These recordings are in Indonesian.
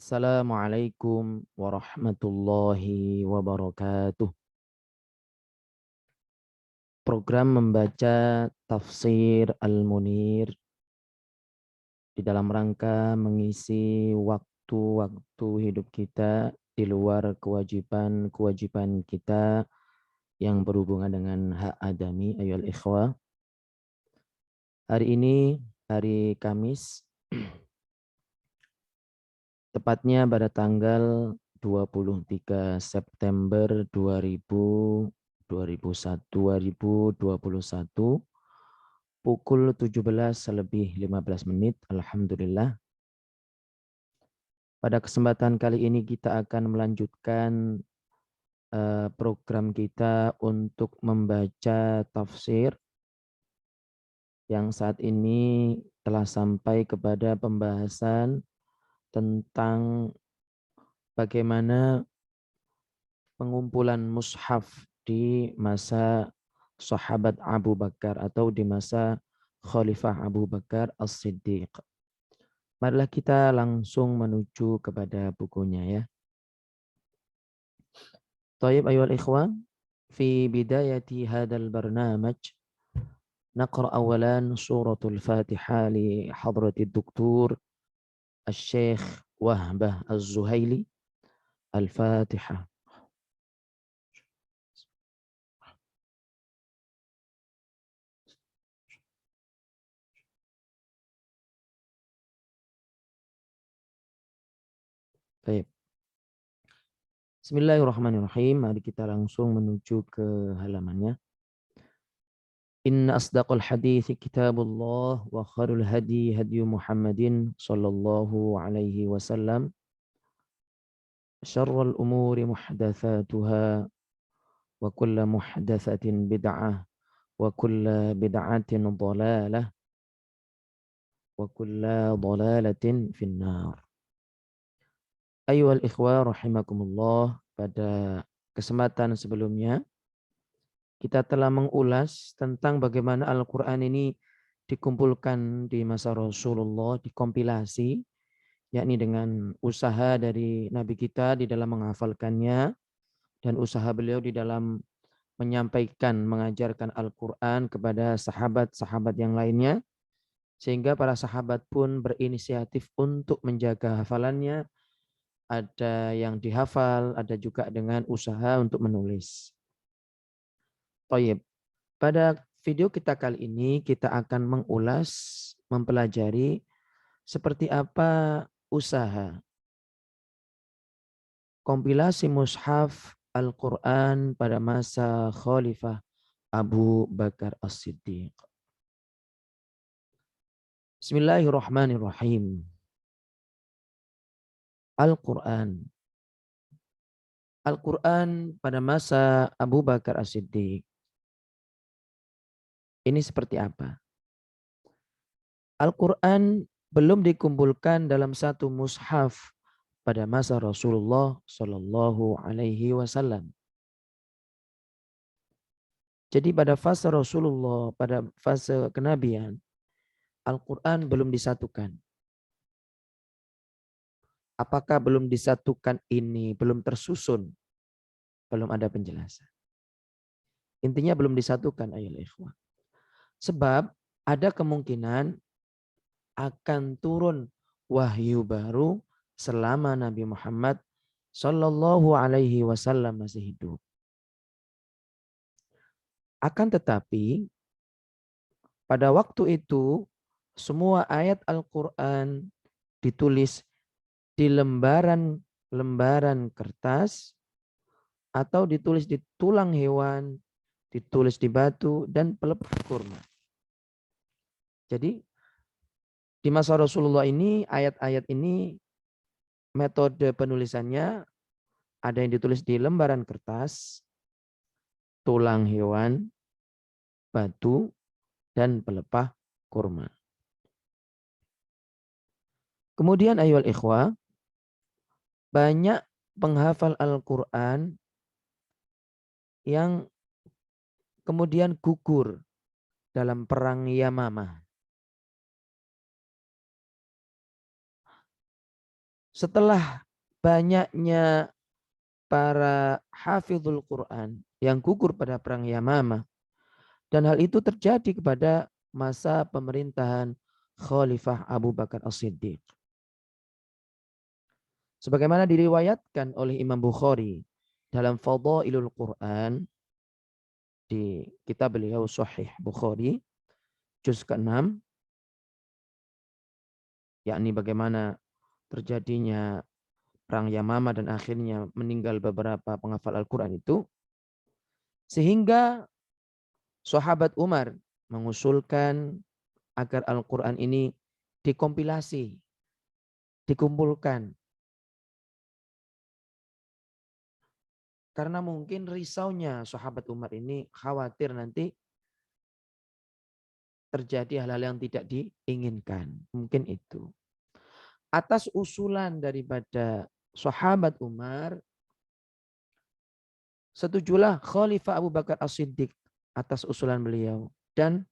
Assalamualaikum warahmatullahi wabarakatuh. Program membaca tafsir Al-Munir di dalam rangka mengisi waktu-waktu hidup kita di luar kewajiban-kewajiban kita yang berhubungan dengan hak adami ayyuhal ikhwah. Hari ini hari Kamis tepatnya pada tanggal 23 September 2021 pukul 17:15. Alhamdulillah. Pada kesempatan kali ini kita akan melanjutkan program kita untuk membaca tafsir yang saat ini telah sampai kepada pembahasan tentang bagaimana pengumpulan mushaf di masa sahabat Abu Bakar atau di masa Khalifah Abu Bakar As-Siddiq. Marilah kita langsung menuju kepada bukunya ya. Tayyib ayyuhal ikhwan, fi bidayati hadzal barnamaj naqra awalan suratul Fatihah li hadrati Dr. Asy-Syaikh Wahbah Az-Zuhaili. Al-Fatihah. Baik. Bismillahirrahmanirrahim. Mari kita langsung menuju ke halamannya. Inna asdaqal hadithi kitabullah wa khairul hadi hadi Muhammadin sallallahu alaihi wasallam. Syarrul umuri muhdatsatuha wa kullu muhdatsatin bid'ah wa kullu bid'atin dhalalah wa kullu dhalalatin finnar. Ayyuhal ikhwah rahimakumullah, pada kesempatan sebelumnya kita telah mengulas tentang bagaimana Al-Quran ini dikumpulkan di masa Rasulullah, dikompilasi, yakni dengan usaha dari Nabi kita di dalam menghafalkannya dan usaha beliau di dalam menyampaikan, mengajarkan Al-Quran kepada sahabat-sahabat yang lainnya, sehingga para sahabat pun berinisiatif untuk menjaga hafalannya. Ada yang dihafal, ada juga dengan usaha untuk menulis. Thayyib. Pada video kita kali ini kita akan mengulas, mempelajari seperti apa usaha kompilasi mushaf Al-Quran pada masa Khalifah Abu Bakar As-Siddiq. Bismillahirrahmanirrahim. Al-Quran. Al-Quran pada masa Abu Bakar As-Siddiq. Ini seperti apa? Al-Quran belum dikumpulkan dalam satu mushaf pada masa Rasulullah Shallallahu Alaihi Wasallam. Jadi pada fase Rasulullah, pada fase kenabian, Al-Quran belum disatukan. Apakah belum disatukan ini, belum tersusun, belum ada penjelasan. Intinya belum disatukan, ayolah ikhwan. Sebab ada kemungkinan akan turun wahyu baru selama Nabi Muhammad Sallallahu Alaihi Wasallam masih hidup. Akan tetapi pada waktu itu semua ayat Al-Quran ditulis di lembaran kertas atau ditulis di tulang hewan, ditulis di batu dan pelepah kurma. Jadi di masa Rasulullah ini ayat-ayat ini metode penulisannya ada yang ditulis di lembaran kertas, tulang hewan, batu, dan pelepah kurma. Kemudian ayyuhal ikhwah, banyak penghafal Al-Quran yang kemudian gugur dalam perang Yamamah. Setelah banyaknya para hafizul Quran yang gugur pada perang Yamamah, dan hal itu terjadi kepada masa pemerintahan Khalifah Abu Bakar As-Siddiq. Sebagaimana diriwayatkan oleh Imam Bukhari dalam Fadailul Quran di kitab beliau Sahih Bukhari juz ke-6, yakni bagaimana terjadinya perang Yamamah dan akhirnya meninggal beberapa penghafal Al-Quran itu, sehingga sahabat Umar mengusulkan agar Al-Quran ini dikompilasi, dikumpulkan. Karena mungkin risaunya sahabat Umar ini khawatir nanti terjadi hal-hal yang tidak diinginkan. Mungkin itu. Atas usulan daripada sahabat Umar, setujulah Khalifah Abu Bakar As-Siddiq atas usulan beliau. Dan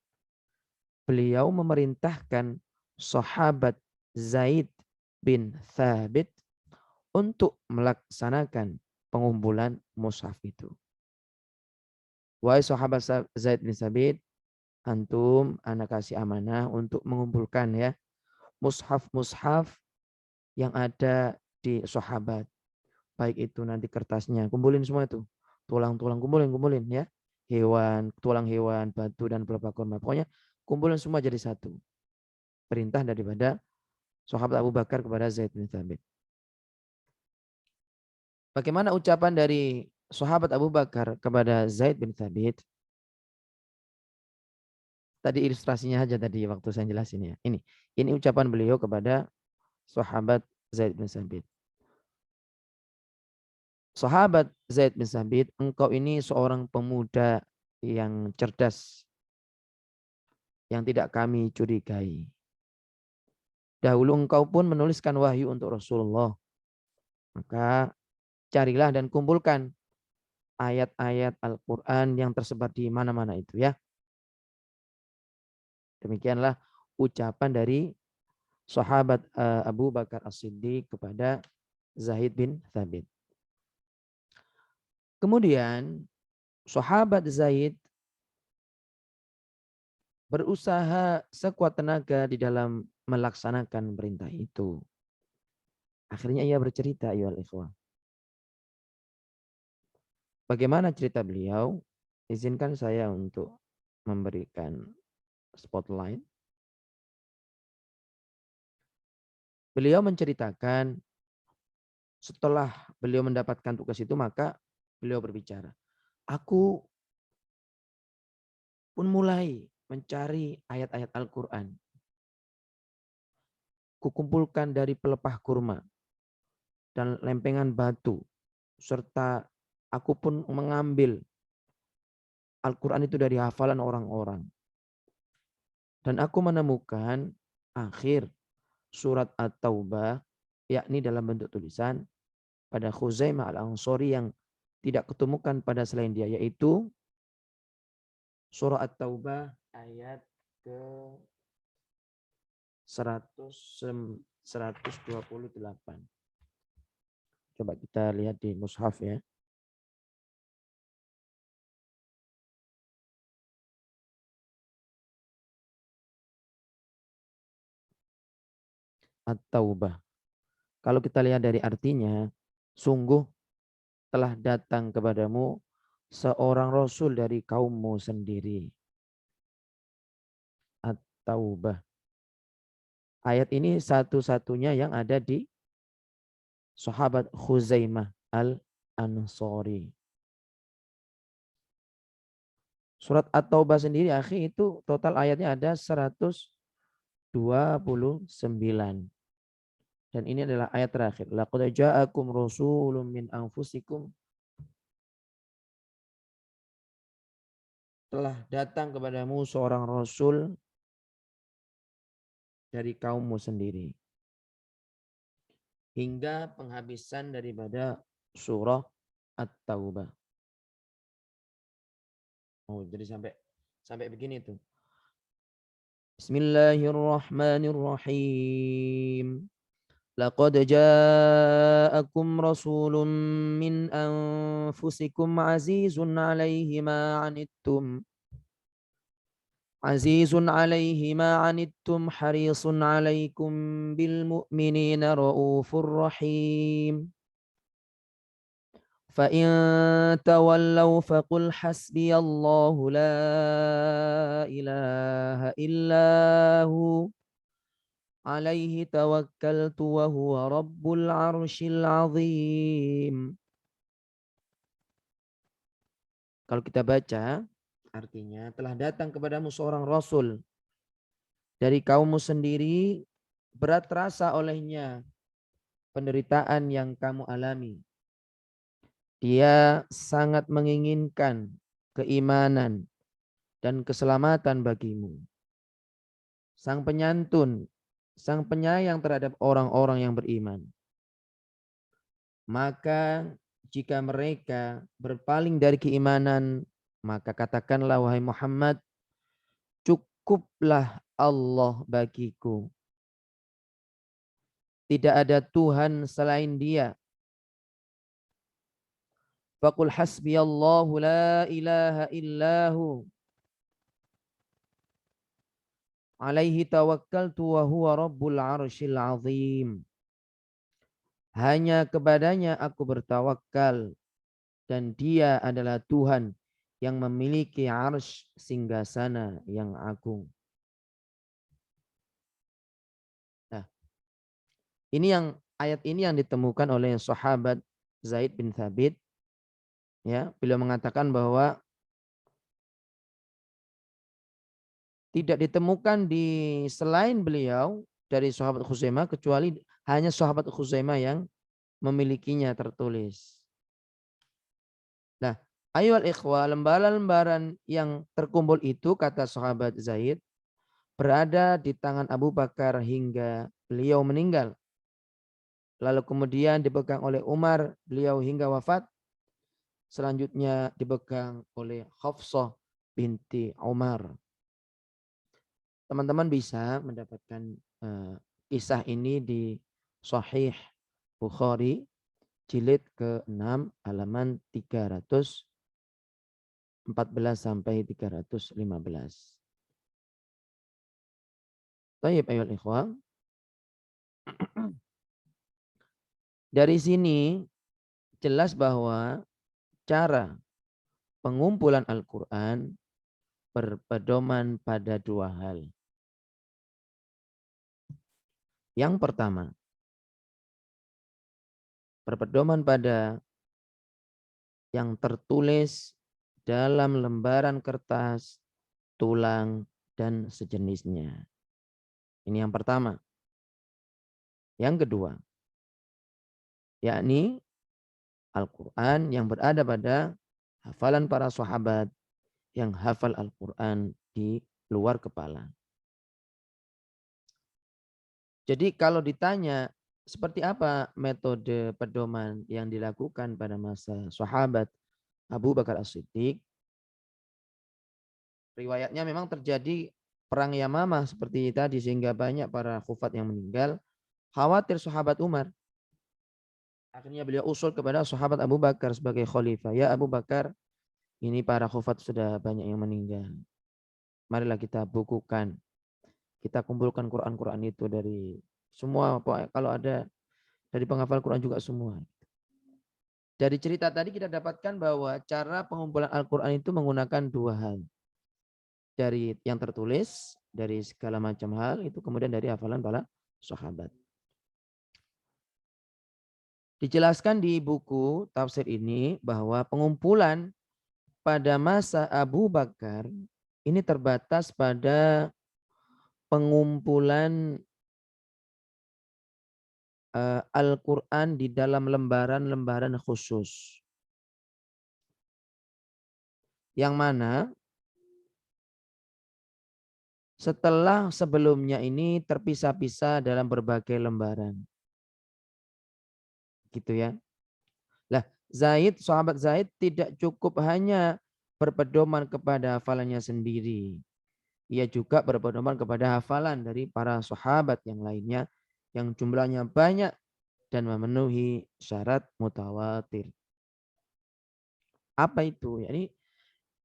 beliau memerintahkan sahabat Zaid bin Thabit untuk melaksanakan pengumpulan mushaf itu. Wahai sahabat Zaid bin Thabit, antum anak kasih amanah untuk mengumpulkan ya mushaf-mushaf yang ada di sahabat. Baik itu nanti kertasnya, kumpulin semua itu. Tulang-tulang kumpulin ya. Hewan, tulang hewan, batu dan pelepah kurma. Pokoknya kumpulin semua jadi satu. Perintah daripada sahabat Abu Bakar kepada Zaid bin Thabit. Bagaimana ucapan dari sahabat Abu Bakar kepada Zaid bin Thabit? Tadi ilustrasinya aja tadi waktu saya jelasin ya. Ini ucapan beliau kepada sahabat Zaid bin Thabit. Sahabat Zaid bin Thabit, engkau ini seorang pemuda yang cerdas, yang tidak kami curigai. Dahulu engkau pun menuliskan wahyu untuk Rasulullah. Maka carilah dan kumpulkan ayat-ayat Al-Quran yang tersebar di mana-mana itu ya. Demikianlah ucapan dari sahabat Abu Bakar As-Siddiq kepada Zaid bin Thabit. Kemudian sahabat Zaid berusaha sekuat tenaga di dalam melaksanakan perintah itu. Akhirnya ia bercerita, ya ikhwah. Bagaimana cerita beliau? Izinkan saya untuk memberikan spotlight. Beliau menceritakan setelah beliau mendapatkan tugas itu, maka beliau berbicara. Aku pun mulai mencari ayat-ayat Al-Quran. Kukumpulkan dari pelepah kurma dan lempengan batu. Serta aku pun mengambil Al-Quran itu dari hafalan orang-orang. Dan aku menemukan akhir surat At-Taubah, yakni dalam bentuk tulisan, pada Khuzaimah Al-Ansori yang tidak ketemukan pada selain dia, yaitu surah At-Taubah ayat ke 128. Coba kita lihat di mushaf ya. At-Taubah. Kalau kita lihat dari artinya, sungguh telah datang kepadamu seorang rasul dari kaummu sendiri. At-Taubah. Ayat ini satu-satunya yang ada di sahabat Khuzaimah Al-Ansori. Surat At-Taubah sendiri akhir itu total ayatnya ada 129. Dan ini adalah ayat terakhir. Laqad ja'akum rasulun min anfusikum. Telah datang kepadamu seorang rasul dari kaummu sendiri. Hingga penghabisan daripada surah At-Taubah. Oh, jadi sampai begini tuh. Bismillahirrahmanirrahim. Laqad ja'akum rasulun min anfusikum azizun 'alaihi ma 'anittum azizun 'alaihi ma 'anittum harisun 'alaikum bil mu'minina raufur rahim. فإن تولوا فقل حسبي الله لا إله إلا هو عليه توكلت وهو رب العرش العظيم. Kalau kita baca, artinya telah datang kepadamu seorang rasul dari kaummu sendiri, berat terasa olehnya penderitaan yang kamu alami. Dia sangat menginginkan keimanan dan keselamatan bagimu. Sang penyantun, sang penyayang terhadap orang-orang yang beriman. Maka jika mereka berpaling dari keimanan, maka katakanlah wahai Muhammad, cukuplah Allah bagiku. Tidak ada Tuhan selain Dia. Faqul hasbiyallahu la ilaha illahu alaihi tawakkaltu wa huwa rabbul arsyil azim. Hanya kepadanya aku bertawakal dan Dia adalah Tuhan yang memiliki arsy singgasana yang agung. Nah, ini yang ayat ini yang ditemukan oleh sahabat Zaid bin Thabit. Ya, beliau mengatakan bahwa tidak ditemukan di selain beliau dari sahabat Khuzaimah kecuali hanya sahabat Khuzaimah yang memilikinya tertulis. Nah, ayyuhal ikhwah, lembaran-lembaran yang terkumpul itu kata sahabat Zaid berada di tangan Abu Bakar hingga beliau meninggal. Lalu kemudian dipegang oleh Umar beliau hingga wafat. Selanjutnya dipegang oleh Hafsah binti Umar. Teman-teman bisa mendapatkan kisah ini di Sahih Bukhari jilid ke-6 halaman 314 sampai 315. Baik, ayyuhal ikhwah. Dari sini jelas bahwa cara pengumpulan Al-Quran berpedoman pada dua hal. Yang pertama, berpedoman pada yang tertulis dalam lembaran kertas, tulang, dan sejenisnya. Ini yang pertama. Yang kedua, yakni Al-Quran yang berada pada hafalan para sahabat yang hafal Al-Quran di luar kepala. Jadi kalau ditanya seperti apa metode pedoman yang dilakukan pada masa sahabat Abu Bakar As-Siddiq, riwayatnya memang terjadi perang Yamamah seperti tadi sehingga banyak para khufat yang meninggal. Khawatir sahabat Umar. Akhirnya beliau usul kepada sahabat Abu Bakar sebagai khalifah. Ya Abu Bakar, ini para khufat sudah banyak yang meninggal. Marilah kita bukukan. Kita kumpulkan Quran-Quran itu dari semua. Kalau ada dari penghafal Quran juga semua. Dari cerita tadi kita dapatkan bahwa cara pengumpulan Al-Quran itu menggunakan dua hal. Dari yang tertulis, dari segala macam hal, itu kemudian dari hafalan para sahabat. Dijelaskan di buku tafsir ini bahwa pengumpulan pada masa Abu Bakar ini terbatas pada pengumpulan Al-Quran di dalam lembaran-lembaran khusus. Yang mana setelah sebelumnya ini terpisah-pisah dalam berbagai lembaran. Gitu ya. Lah, sahabat Zaid tidak cukup hanya berpedoman kepada hafalannya sendiri. Ia juga berpedoman kepada hafalan dari para sahabat yang lainnya yang jumlahnya banyak dan memenuhi syarat mutawatir. Apa itu? Yani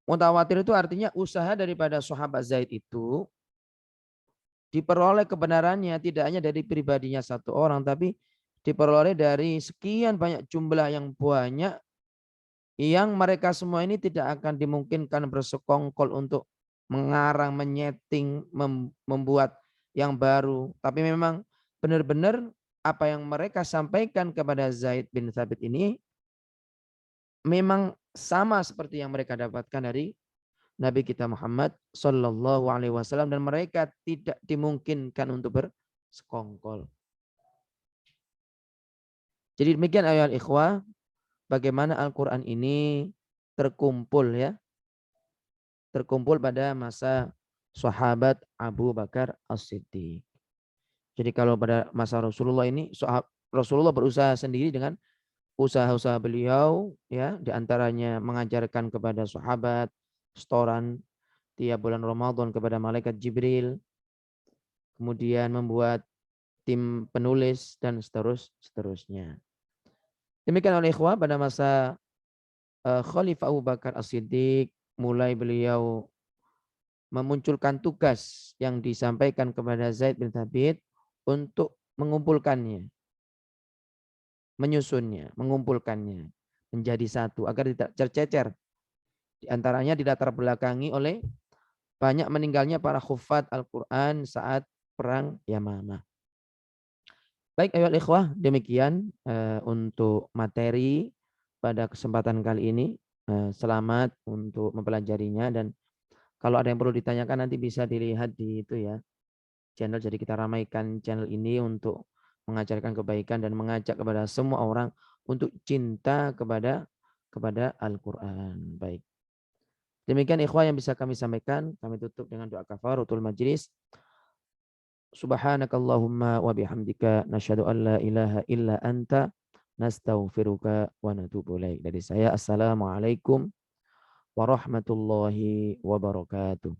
mutawatir itu artinya usaha daripada sahabat Zaid itu diperoleh kebenarannya tidak hanya dari pribadinya satu orang, tapi diperoleh dari sekian banyak jumlah yang banyak, yang mereka semua ini tidak akan dimungkinkan bersekongkol untuk mengarang, menyeting, membuat yang baru. Tapi memang benar-benar apa yang mereka sampaikan kepada Zaid bin Thabit ini memang sama seperti yang mereka dapatkan dari Nabi kita Muhammad Sallallahu Alaihi Wasallam, dan mereka tidak dimungkinkan untuk bersekongkol. Jadi demikian ayat ikhwah, bagaimana Al-Quran ini terkumpul ya, terkumpul pada masa sahabat Abu Bakar As-Siddiq. Jadi kalau pada masa Rasulullah ini, Rasulullah berusaha sendiri dengan usaha-usaha beliau ya, diantaranya mengajarkan kepada sahabat setoran tiap bulan Ramadan kepada malaikat Jibril, kemudian membuat tim penulis dan seterusnya. Demikian oleh ikhwah pada masa Khalifah Abu Bakar As-Siddiq, mulai beliau memunculkan tugas yang disampaikan kepada Zaid bin Thabit untuk mengumpulkannya, menyusunnya, mengumpulkannya menjadi satu agar tidak tercecer. Di antaranya dilatar belakangi oleh banyak meninggalnya para hufat Al-Quran saat perang Yamamah. Baik ayo ikhwah, demikian untuk materi pada kesempatan kali ini. Selamat untuk mempelajarinya, dan kalau ada yang perlu ditanyakan nanti bisa dilihat di itu ya, channel. Jadi kita ramaikan channel ini untuk mengajarkan kebaikan dan mengajak kepada semua orang untuk cinta kepada Al-Quran. Baik. Demikian ikhwah yang bisa kami sampaikan. Kami tutup dengan doa kafaratul majlis. Subhanakallahumma wa bihamdika nasyhadu an la ilaha illa anta nastaghfiruka wa natubu ilaik. Dari saya, assalamualaikum warahmatullahi wabarakatuh.